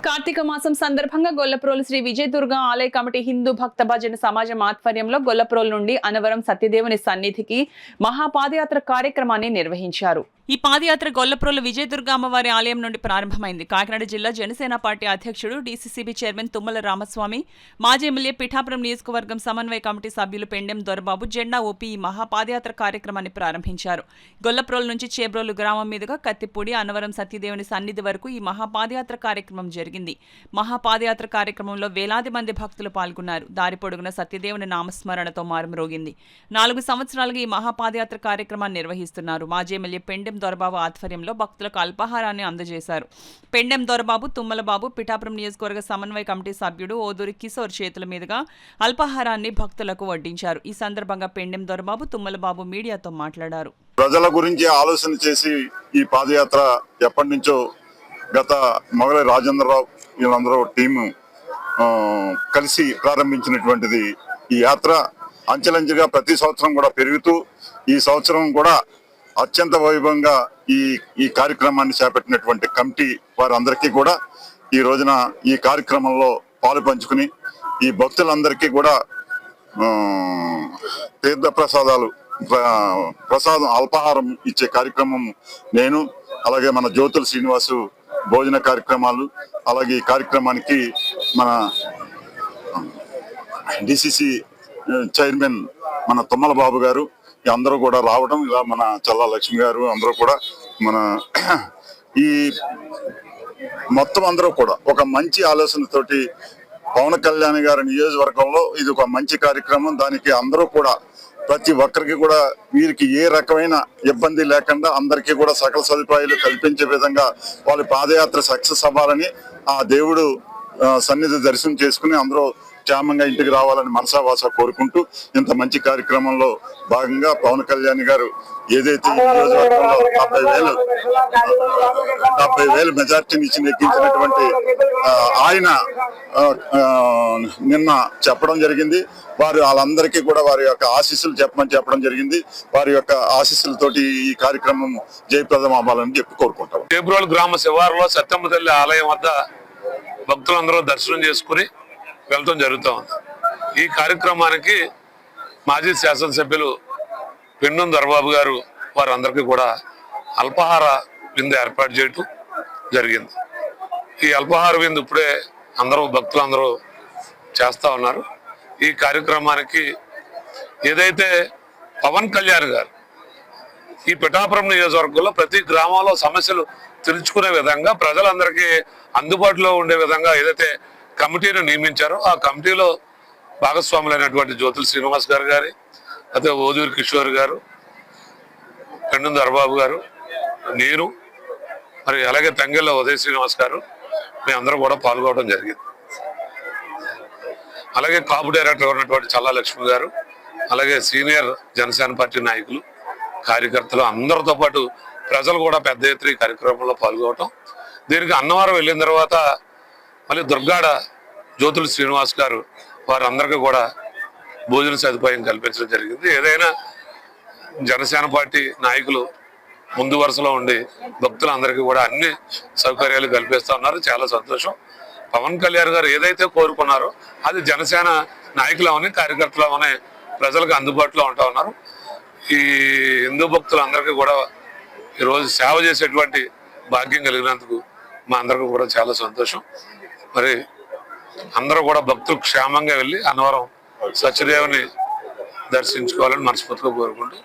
కార్తీక మాసం సందర్భంగా గొల్లప్రోలు శ్రీ విజయదుర్గ ఆలయ కమిటీ హిందూ భక్త భజన సమాజం ఆధ్వర్యంలో గొల్లప్రోలు నుండి అనవరం సత్యదేవుని సన్నిధికి మహాపాదయాత్ర కార్యక్రమాన్ని నిర్వహించారు. ఈ పాదయాత్ర గొల్లప్రోలు విజయదుర్గ అమ్మవారి ఆలయం నుండి ప్రారంభమైంది. కాకినాడ జిల్లా జనసేన పార్టీ అధ్యక్షుడు డీసీసీబీ చైర్మన్ తుమ్మల రామస్వామి, మాజీ ఎమ్మెల్యే పిఠాపురం నియోజకవర్గం సమన్వయ కమిటీ సభ్యులు పెండెం దొరబాబు జెండా ఊపి ఈ మహాపాదయాత్ర కార్యక్రమాన్ని ప్రారంభించారు. గొల్లప్రోలు నుంచి చేబ్రోలు గ్రామం మీదుగా కత్తిపూడి అనవరం సత్యదేవుని సన్నిధి వరకు ఈ మహాపాదయాత్ర కార్యక్రమం జరిగింది. మహాపాదయాత్ర కార్యక్రమంలో వేలాది మంది భక్తులు పాల్గొన్నారు. దారి పొడుగున సత్యదేవుని నామస్మరణతో మారుమ్రోగింది. 4 సంవత్సరాలుగా ఈ మహాపాదయాత్ర కార్యక్రమాన్ని నిర్వహిస్తున్నారు. మాజీ ఎమ్మెల్యే పెండెం దొరబాబు ఆధ్వర్యంలో భక్తులకు అల్పాహారాన్ని అందజేశారు. పెండెం దొరబాబు, తుమ్మలబాబు, పిఠాపురం నియోజకవర్గ సమన్వయ కమిటీ సభ్యుడు ఓదూరి కిశోర్ చేతుల మీదుగా అల్పాహారాన్ని భక్తులకు వడ్డించారు. ఈ సందర్భంగా పెండెం దొరబాబు, తుమ్మలబాబు మీడియాతో మాట్లాడారు. ప్రజల గురించి ఆలోచన చేసి ఈ పాదయాత్ర ఎప్పటి నుంచో గత మొగలి రాజేంద్రరావు వీళ్ళందరూ టీము కలిసి ప్రారంభించినటువంటిది. ఈ యాత్ర అంచెలంచెగా ప్రతి సంవత్సరం కూడా పెరుగుతూ ఈ సంవత్సరం కూడా అత్యంత వైభవంగా ఈ కార్యక్రమాన్ని చేపట్టినటువంటి కమిటీ వారందరికీ కూడా ఈ రోజున ఈ కార్యక్రమంలో పాలు పంచుకుని ఈ భక్తులందరికీ కూడా తీర్థ ప్రసాదం అల్పాహారం ఇచ్చే కార్యక్రమం నేను అలాగే మన జ్యోతుల శ్రీనివాసు భోజన కార్యక్రమాలు అలాగే ఈ కార్యక్రమానికి మన డిసిసి చైర్మన్ మన తుమ్మల బాబు గారు అందరూ కూడా రావడం, ఇలా మన చల్లా లక్ష్మి గారు అందరూ కూడా మన ఈ మొత్తం అందరూ కూడా ఒక మంచి ఆలోచనతోటి పవన్ కళ్యాణ్ గారి నియోజకవర్గంలో ఇది ఒక మంచి కార్యక్రమం. దానికి అందరూ కూడా ప్రతి ఒక్కరికి కూడా వీరికి ఏ రకమైన ఇబ్బంది లేకుండా అందరికీ కూడా సకల సదుపాయాలు కల్పించే విధంగా వాళ్ళ పాదయాత్ర సక్సెస్ అవ్వాలని ఆ దేవుడు సన్నిధి దర్శనం చేసుకుని అందరూ క్షేమంగా ఇంటికి రావాలని మనసావాస కోరుకుంటూ ఇంత మంచి కార్యక్రమంలో భాగంగా పవన్ కళ్యాణ్ గారు ఏదైతే నియోజకవర్గంలో 70,000 మెజార్టీని ఇచ్చి నెగ్గించినటువంటి ఆయన నిన్న చెప్పడం జరిగింది. వాళ్ళందరికీ కూడా వారి యొక్క ఆశీస్సులు చెప్పడం జరిగింది. వారి యొక్క ఆశీస్సులతోటి ఈ కార్యక్రమం జయప్రదం అవ్వాలని చెప్పి కోరుకుంటాం. చేబ్రోలు గ్రామ శివారులో సత్యమ్మ తల్లి ఆలయం వద్ద భక్తులందరూ దర్శనం చేసుకుని వెళ్ళటం జరుగుతూ ఉంది. ఈ కార్యక్రమానికి మాజీ శాసనసభ్యులు పెండెం దొరబాబు గారు వారందరికీ కూడా అల్పాహార విందు ఏర్పాటు చేయటం జరిగింది. ఈ అల్పాహార విందు ఇప్పుడే భక్తులందరూ చేస్తూ ఉన్నారు. ఈ కార్యక్రమానికి ఏదైతే పవన్ కళ్యాణ్ గారు ఈ పిఠాపురం నియోజకవర్గంలో ప్రతి గ్రామంలో సమస్యలు తెలుసుకునే విధంగా ప్రజలందరికీ అందుబాటులో ఉండే విధంగా ఏదైతే కమిటీని నియమించారో ఆ కమిటీలో భాగస్వాములైనటువంటి జ్యోతుల శ్రీనివాస్ గారు అయితే ఓదూరి కిషోర్ గారు, పెండెం దొరబాబు గారు, నేను మరి అలాగే తంగెళ్ళ ఉదయ శ్రీనివాస్ గారు మేమందరం కూడా పాల్గొనడం జరిగింది. అలాగే కాపు డైరెక్టర్ ఉన్నటువంటి చల్లా లక్ష్మి గారు, అలాగే సీనియర్ జనసేన పార్టీ నాయకులు, కార్యకర్తలు అందరితో పాటు ప్రజలు కూడా పెద్ద ఎత్తున ఈ కార్యక్రమంలో పాల్గొనడం. దీనికి అన్నవరం వెళ్ళిన తర్వాత మళ్ళీ దుర్గాడ జ్యోతుల శ్రీనివాస్ గారు వారందరికీ కూడా భోజన సదుపాయం కల్పించడం జరిగింది. ఏదైనా జనసేన పార్టీ నాయకులు ముందు వరుసలో ఉండి భక్తులందరికీ కూడా అన్ని సౌకర్యాలు కల్పిస్తూ ఉన్నారు. చాలా సంతోషం. పవన్ కళ్యాణ్ గారు ఏదైతే కోరుకున్నారో అది జనసేన నాయకులవని కార్యకర్తలవని ప్రజలకు అందుబాటులో ఉంటా ఉన్నారు. ఈ హిందూ భక్తులందరికీ కూడా ఈరోజు సేవ చేసేటువంటి భాగ్యం కలిగినందుకు మా అందరికీ కూడా చాలా సంతోషం. మరి అందరూ కూడా భక్తులు క్షేమంగా వెళ్ళి అన్నవరం సత్యదేవుని దర్శించుకోవాలని మనస్ఫూర్తిగా కోరుకుంటూ